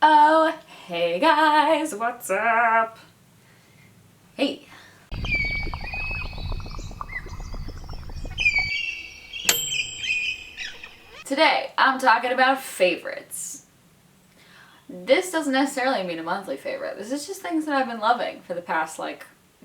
Oh, hey guys, what's up? Hey. Today, I'm talking about favorites. This doesn't necessarily mean a monthly favorite. This is just things that I've been loving for the past,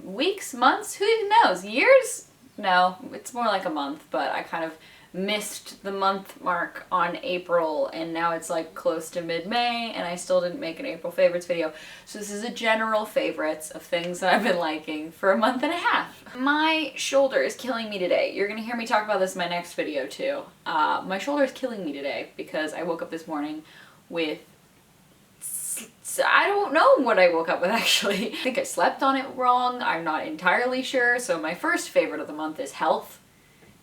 weeks, months, who even knows? Years? No, it's more like a month, but I kind of missed the month mark on April, and now it's close to mid-May, and I still didn't make an April favorites video. So this is a general favorites of things that I've been liking for a month and a half. My shoulder is killing me today. You're gonna hear me talk about this in my next video too. My shoulder is killing me today because I woke up this morning with I don't know what I woke up with actually. I think I slept on it wrong. I'm not entirely sure. So my first favorite of the month is health.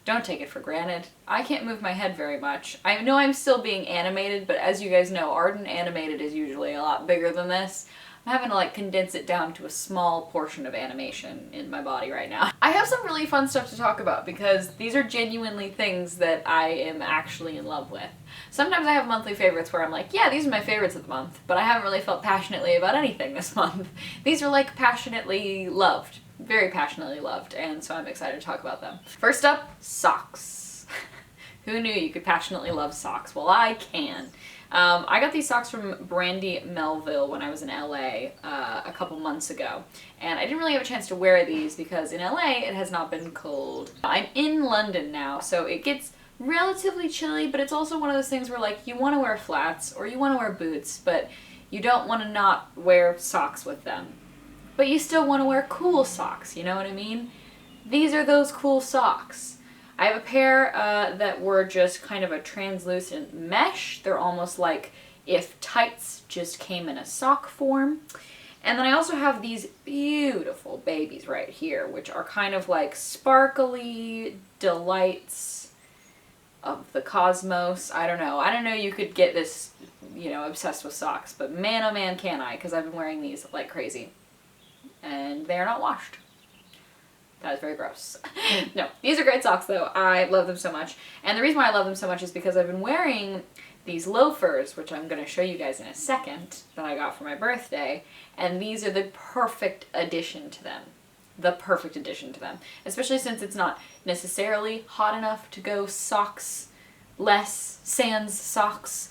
Don't take it for granted. I can't move my head very much. I know I'm still being animated, but as you guys know, Arden animated is usually a lot bigger than this. I'm having to condense it down to a small portion of animation in my body right now. I have some really fun stuff to talk about because these are genuinely things that I am actually in love with. Sometimes I have monthly favorites where I'm like, yeah, these are my favorites of the month, but I haven't really felt passionately about anything this month. These are passionately loved. Very passionately loved, and so I'm excited to talk about them. First up, socks. Who knew you could passionately love socks? Well, I can. I got these socks from Brandy Melville when I was in LA a couple months ago, and I didn't really have a chance to wear these because in LA it has not been cold. I'm in London now, so it gets relatively chilly, but it's also one of those things where you want to wear flats or you want to wear boots, but you don't want to not wear socks with them. But you still want to wear cool socks, you know what I mean? These are those cool socks. I have a pair that were just kind of a translucent mesh. They're almost like if tights just came in a sock form. And then I also have these beautiful babies right here, which are kind of like sparkly delights of the cosmos. I don't know you could get this, obsessed with socks, but man oh man can I, because I've been wearing these like crazy. And they are not washed. That is very gross. No, these are great socks though. I love them so much. And the reason why I love them so much is because I've been wearing these loafers, which I'm going to show you guys in a second, that I got for my birthday. And these are the perfect addition to them. The perfect addition to them. Especially since it's not necessarily hot enough to go socks-less, sans socks.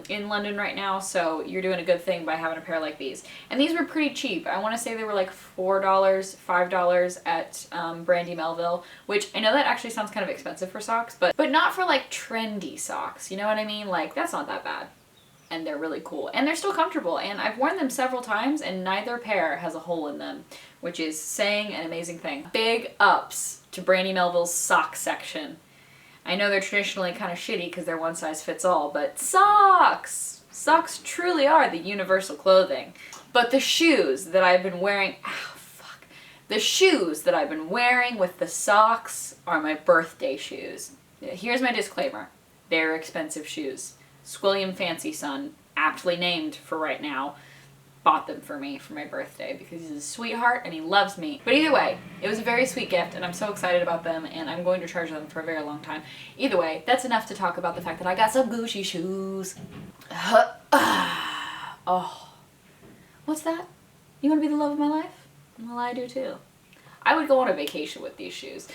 In London right now, so you're doing a good thing by having a pair like these. And these were pretty cheap. I want to say they were like $4, $5 at Brandy Melville, which I know that actually sounds kind of expensive for socks, but not for trendy socks, you know what I mean? That's not that bad. And they're really cool. And they're still comfortable, and I've worn them several times, and neither pair has a hole in them, which is saying an amazing thing. Big ups to Brandy Melville's sock section. I know they're traditionally kind of shitty because they're one size fits all, but socks! Socks truly are the universal clothing. But the shoes that I've been wearing, the shoes that I've been wearing with the socks are my birthday shoes. Here's my disclaimer. They're expensive shoes. Squilliam Fancy Son, aptly named for right now, bought them for me for my birthday because he's a sweetheart and he loves me. But either way, it was a very sweet gift and I'm so excited about them and I'm going to treasure them for a very long time. Either way, that's enough to talk about the fact that I got some Gucci shoes. Oh, what's that? You want to be the love of my life? Well, I do too. I would go on a vacation with these shoes.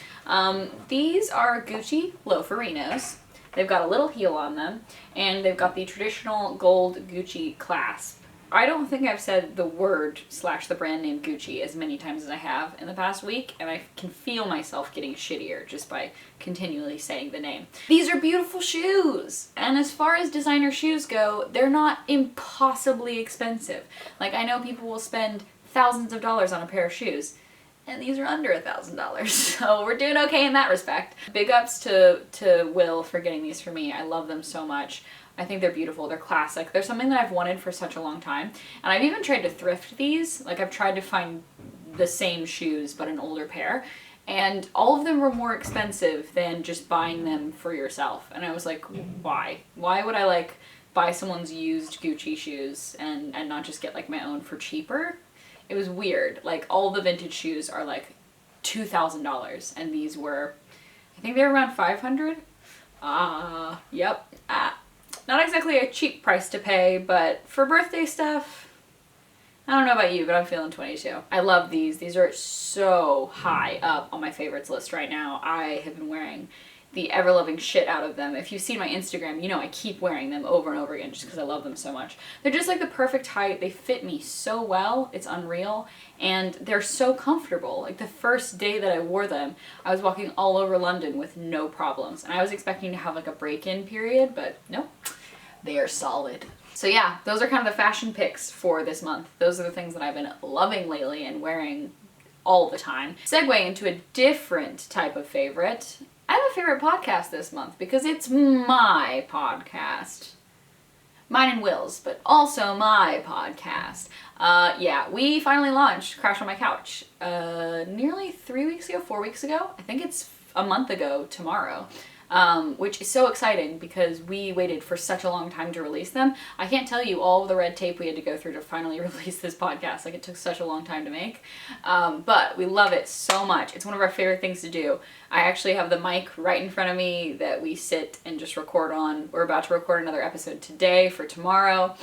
These are Gucci Loaferinos. They've got a little heel on them and they've got the traditional gold Gucci clasp. I don't think I've said the word / the brand name Gucci as many times as I have in the past week, and I can feel myself getting shittier just by continually saying the name. These are beautiful shoes! And as far as designer shoes go, they're not impossibly expensive. I know people will spend thousands of dollars on a pair of shoes, and these are under $1,000, so we're doing okay in that respect. Big ups to Will for getting these for me. I love them so much. I think they're beautiful. They're classic. They're something that I've wanted for such a long time. And I've even tried to thrift these. I've tried to find the same shoes, but an older pair. And all of them were more expensive than just buying them for yourself. And I was like, why? Why would I buy someone's used Gucci shoes and not just get my own for cheaper? It was weird. All the vintage shoes are $2,000 and these were, I think they were around $500. Yep. Not exactly a cheap price to pay, but for birthday stuff, I don't know about you, but I'm feeling 22. I love these. These are so high up on my favorites list right now. I have been wearing the ever-loving shit out of them. If you've seen my Instagram, you know I keep wearing them over and over again just because I love them so much. They're just like the perfect height. They fit me so well. It's unreal. And they're so comfortable. Like the first day that I wore them, I was walking all over London with no problems. And I was expecting to have like a break-in period, but nope. They are solid. So yeah, those are kind of the fashion picks for this month. Those are the things that I've been loving lately and wearing all the time. Segue into a different type of favorite. I have a favorite podcast this month because it's my podcast. Mine and Will's, but also my podcast. Yeah, we finally launched Crash on My Couch nearly 3 weeks ago, 4 weeks ago. I think it's a month ago tomorrow. Which is so exciting because we waited for such a long time to release them. I can't tell you all of the red tape we had to go through to finally release this podcast. Like, it took such a long time to make. But we love it so much. It's one of our favorite things to do. I actually have the mic right in front of me that we sit and just record on. We're about to record another episode today for tomorrow.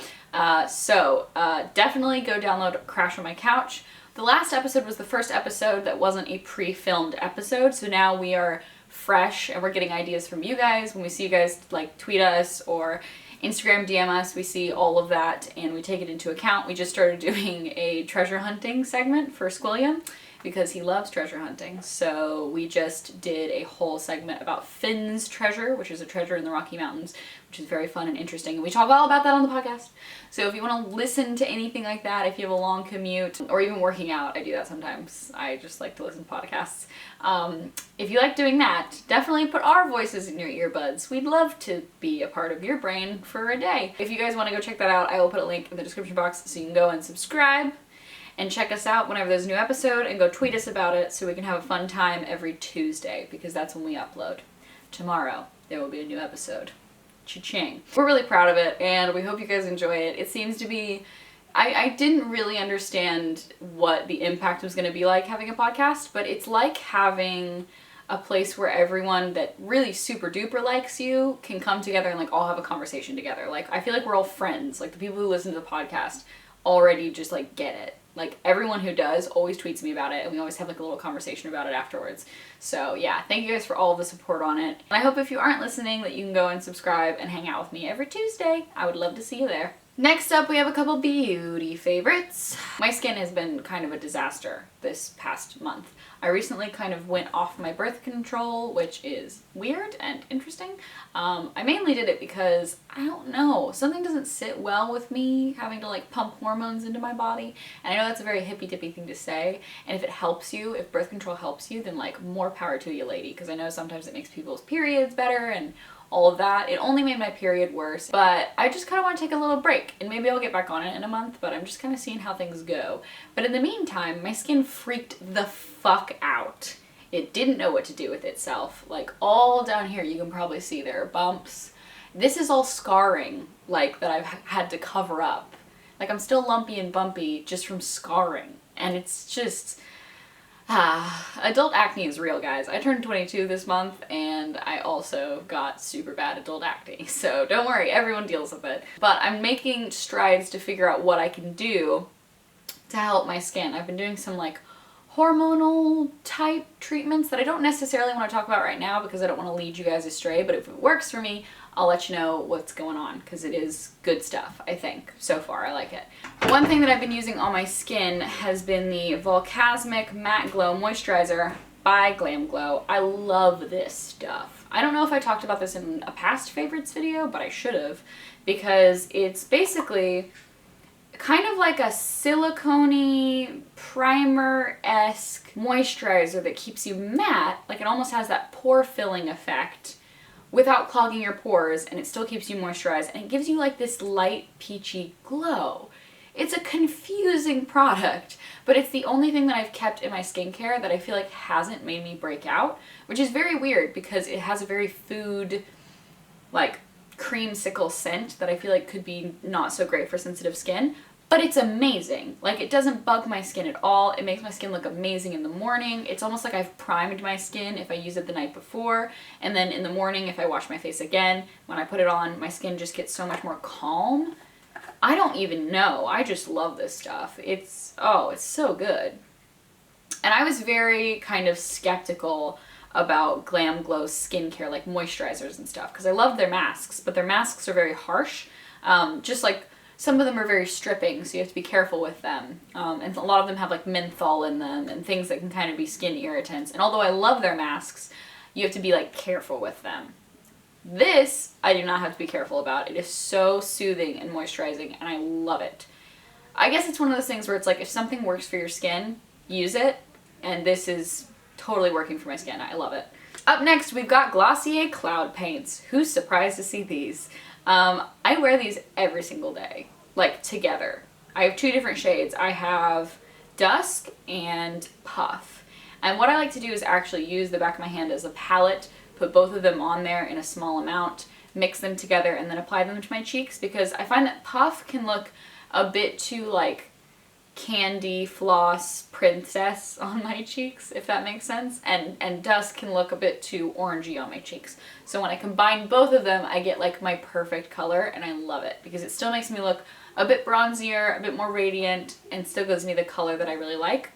So definitely go download Crash on My Couch. The last episode was the first episode that wasn't a pre-filmed episode, so now we are fresh and we're getting ideas from you guys. When we see you guys like tweet us or Instagram DM us, we see all of that and we take it into account. We just started doing a treasure hunting segment for Squilliam because he loves treasure hunting. So we just did a whole segment about Finn's treasure, which is a treasure in the Rocky Mountains, which is very fun and interesting. And we talk all about that on the podcast. So if you want to listen to anything like that, if you have a long commute or even working out, I do that sometimes. I just like to listen to podcasts. If you like doing that, definitely put our voices in your earbuds. We'd love to be a part of your brain for a day. If you guys want to go check that out, I will put a link in the description box so you can go and subscribe and check us out whenever there's a new episode and go tweet us about it so we can have a fun time every Tuesday because that's when we upload. Tomorrow, there will be a new episode. Cha-ching. We're really proud of it and we hope you guys enjoy it. It seems to be... I didn't really understand what the impact was going to be like having a podcast, but it's like having a place where everyone that really super duper likes you can come together and like all have a conversation together. Like, I feel like we're all friends. Like, the people who listen to the podcast already just like get it. Like, everyone who does always tweets me about it and we always have like a little conversation about it afterwards. So yeah, thank you guys for all the support on it. And I hope if you aren't listening that you can go and subscribe and hang out with me every Tuesday. I would love to see you there. Next up, we have a couple beauty favorites. My skin has been kind of a disaster this past month. I recently kind of went off my birth control, which is weird and interesting. I mainly did it because, I don't know, something doesn't sit well with me having to like pump hormones into my body. And I know that's a very hippy-dippy thing to say. And if it helps you, if birth control helps you, then like more power to you, lady. Because I know sometimes it makes people's periods better and all of that. It only made my period worse, but I just kind of want to take a little break and maybe I'll get back on it in a month, but I'm just kind of seeing how things go. But in the meantime, my skin freaked the fuck out. It didn't know what to do with itself. Like, all down here, you can probably see there are bumps. This is all scarring, like, that I've had to cover up. Like, I'm still lumpy and bumpy just from scarring. And it's just... adult acne is real, guys. I turned 22 this month and I also got super bad adult acne. So don't worry, everyone deals with it. But I'm making strides to figure out what I can do to help my skin. I've been doing some like hormonal type treatments that I don't necessarily want to talk about right now because I don't want to lead you guys astray, but if it works for me, I'll let you know what's going on because it is good stuff, I think. So far, I like it. One thing that I've been using on my skin has been the Volcasmic Matte Glow Moisturizer by Glam Glow. I love this stuff. I don't know if I talked about this in a past favorites video, but I should have, because it's basically kind of like a silicone primer-esque moisturizer that keeps you matte. Like, it almost has that pore filling effect without clogging your pores, and it still keeps you moisturized, and it gives you like this light peachy glow. It's a confusing product, but it's the only thing that I've kept in my skincare that I feel like hasn't made me break out, which is very weird because it has a very food, like, creamsicle scent that I feel like could be not so great for sensitive skin, but it's amazing. Like, it doesn't bug my skin at all. It makes my skin look amazing in the morning. It's almost like I've primed my skin if I use it the night before, and then in the morning if I wash my face again, when I put it on, my skin just gets so much more calm. I don't even know. I just love this stuff. It's so good. And I was very kind of skeptical about Glam Glow skincare, like moisturizers and stuff, because I love their masks, but their masks are very harsh. Just like some of them are very stripping, so you have to be careful with them. And a lot of them have like menthol in them and things that can kind of be skin irritants. And although I love their masks, you have to be like careful with them. This, I do not have to be careful about. It is so soothing and moisturizing, and I love it. I guess it's one of those things where it's like, if something works for your skin, use it, and this is totally working for my skin. I love it. Up next, we've got Glossier Cloud Paints. Who's surprised to see these? I wear these every single day, like together. I have two different shades. I have Dusk and Puff. And what I like to do is actually use the back of my hand as a palette, put both of them on there in a small amount, mix them together, and then apply them to my cheeks, because I find that Puff can look a bit too like candy floss princess on my cheeks, if that makes sense, and Dusk can look a bit too orangey on my cheeks. So when I combine both of them, I get like my perfect color, and I love it because it still makes me look a bit bronzier, a bit more radiant, and still gives me the color that I really like.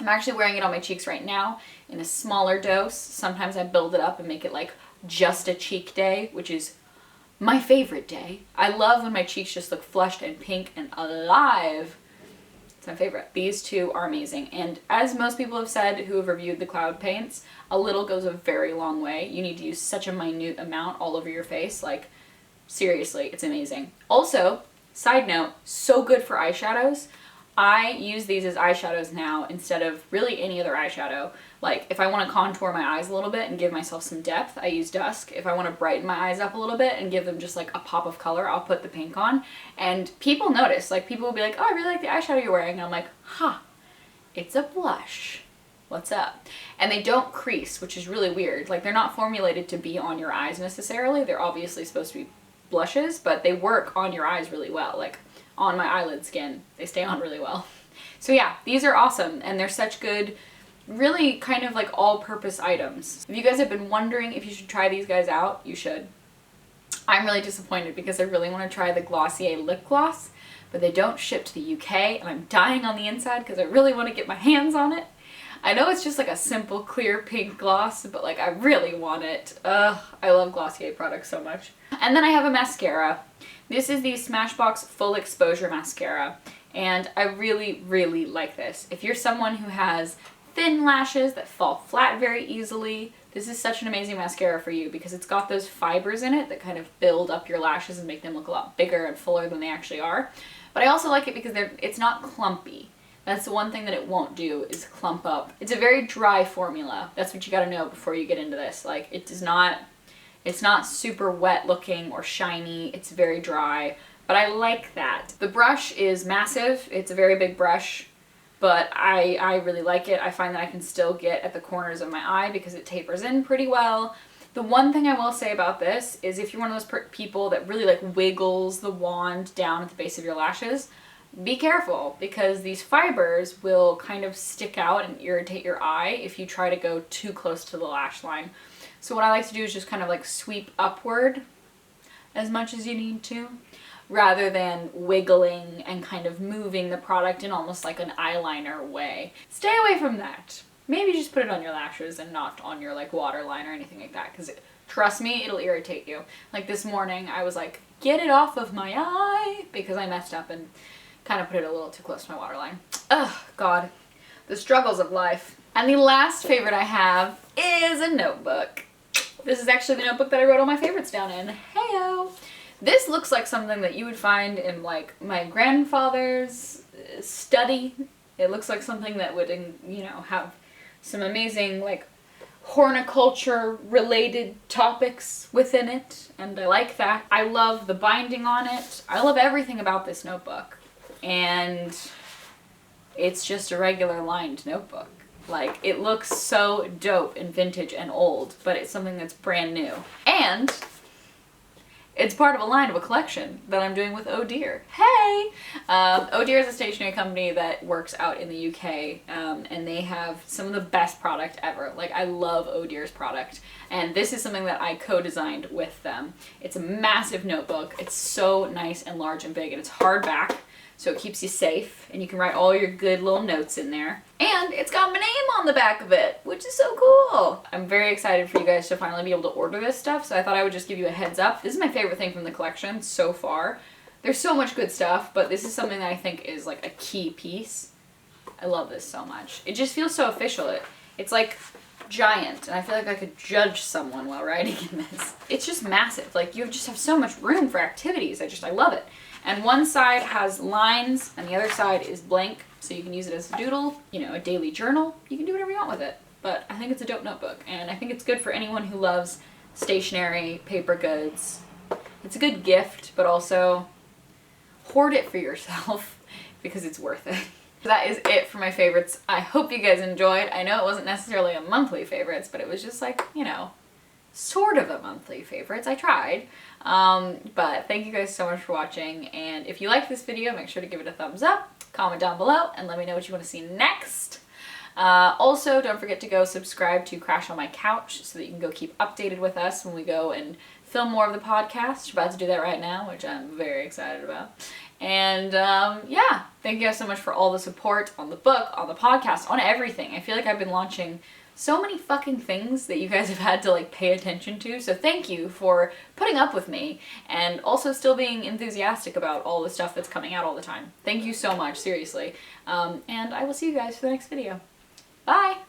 I'm actually wearing it on my cheeks right now in a smaller dose. Sometimes I build it up and make it like just a cheek day, which is my favorite day. I love when my cheeks just look flushed and pink and alive. It's my favorite. These two are amazing. And as most people have said who have reviewed the Cloud Paints, a little goes a very long way. You need to use such a minute amount all over your face. Like, seriously, it's amazing. Also, side note, so good for eyeshadows. I use these as eyeshadows now instead of really any other eyeshadow. Like, if I want to contour my eyes a little bit and give myself some depth, I use Dusk. If I want to brighten my eyes up a little bit and give them just like a pop of color, I'll put the pink on. And people notice. Like, people will be like, oh, I really like the eyeshadow you're wearing. And I'm like, huh, it's a blush. What's up? And they don't crease, which is really weird. Like, they're not formulated to be on your eyes necessarily. They're obviously supposed to be blushes, but they work on your eyes really well. Like, on my eyelid skin, they stay on really well. So yeah, these are awesome, and they're such good, really kind of like all-purpose items. If you guys have been wondering if you should try these guys out, you should. I'm really disappointed because I really want to try the Glossier lip gloss, but they don't ship to the UK, and I'm dying on the inside because I really want to get my hands on it. I know it's just like a simple clear pink gloss, but like I really want it. I love Glossier products so much. And then I have a mascara. This is the Smashbox Full Exposure Mascara, and I really, really like this. If you're someone who has thin lashes that fall flat very easily, this is such an amazing mascara for you because it's got those fibers in it that kind of build up your lashes and make them look a lot bigger and fuller than they actually are. But I also like it because it's not clumpy. That's the one thing that it won't do, is clump up. It's a very dry formula. That's what you gotta know before you get into this. Like, it's not super wet looking or shiny. It's very dry, but I like that. The brush is massive. It's a very big brush, but I really like it. I find that I can still get at the corners of my eye because it tapers in pretty well. The one thing I will say about this is if you're one of those people that really like wiggles the wand down at the base of your lashes, be careful because these fibers will kind of stick out and irritate your eye if you try to go too close to the lash line. So what I like to do is just kind of like sweep upward as much as you need to, rather than wiggling and kind of moving the product in almost like an eyeliner way. Stay away from that. Maybe just put it on your lashes and not on your like waterline or anything like that, because trust me, it'll irritate you. Like this morning I was like, get it off of my eye, because I messed up and kind of put it a little too close to my waterline. Ugh, God, the struggles of life. And the last favorite I have is a notebook. This is actually the notebook that I wrote all my favorites down in. Heyo! This looks like something that you would find in like my grandfather's study. It looks like something that would, you know, have some amazing like horticulture related topics within it, and I like that. I love the binding on it. I love everything about this notebook, and it's just a regular lined notebook. Like, it looks so dope and vintage and old, but it's something that's brand new. And It's part of a line of a collection that I'm doing with Oh Dear. Hey! Oh Dear is a stationery company that works out in the UK, and they have some of the best product ever. Like, I love Oh Dear's product, and this is something that I co-designed with them. It's a massive notebook. It's so nice and large and big, and it's hardback, so it keeps you safe, and you can write all your good little notes in there. And it's got my name on the back of it, which is so cool. I'm very excited for you guys to finally be able to order this stuff, so I thought I would just give you a heads up. This is my favorite thing from the collection so far. There's so much good stuff, but this is something that I think is like a key piece. I love this so much. It just feels so official. It's like giant, and I feel like I could judge someone while writing in this. It's just massive. Like, you just have so much room for activities. I love it. And one side has lines and the other side is blank, so you can use it as a doodle, you know, a daily journal. You can do whatever you want with it. But I think it's a dope notebook, and I think it's good for anyone who loves stationery, paper goods. It's a good gift, but also hoard it for yourself because it's worth it. That is it for my favorites. I hope you guys enjoyed. I know it wasn't necessarily a monthly favorites, but it was just like, you know, sort of a monthly favorites. I tried. But thank you guys so much for watching, and if you liked this video, make sure to give it a thumbs up, comment down below, and let me know what you want to see next. Also, don't forget to go subscribe to Crash on My Couch so that you can go keep updated with us when we go and film more of the podcast. We're about to do that right now, which I'm very excited about. And yeah, thank you guys so much for all the support on the book, on the podcast, on everything. I feel like I've been launching so many fucking things that you guys have had to like pay attention to, so thank you for putting up with me and also still being enthusiastic about all the stuff that's coming out all the time. Thank you so much, seriously. And I will see you guys for the next video. Bye!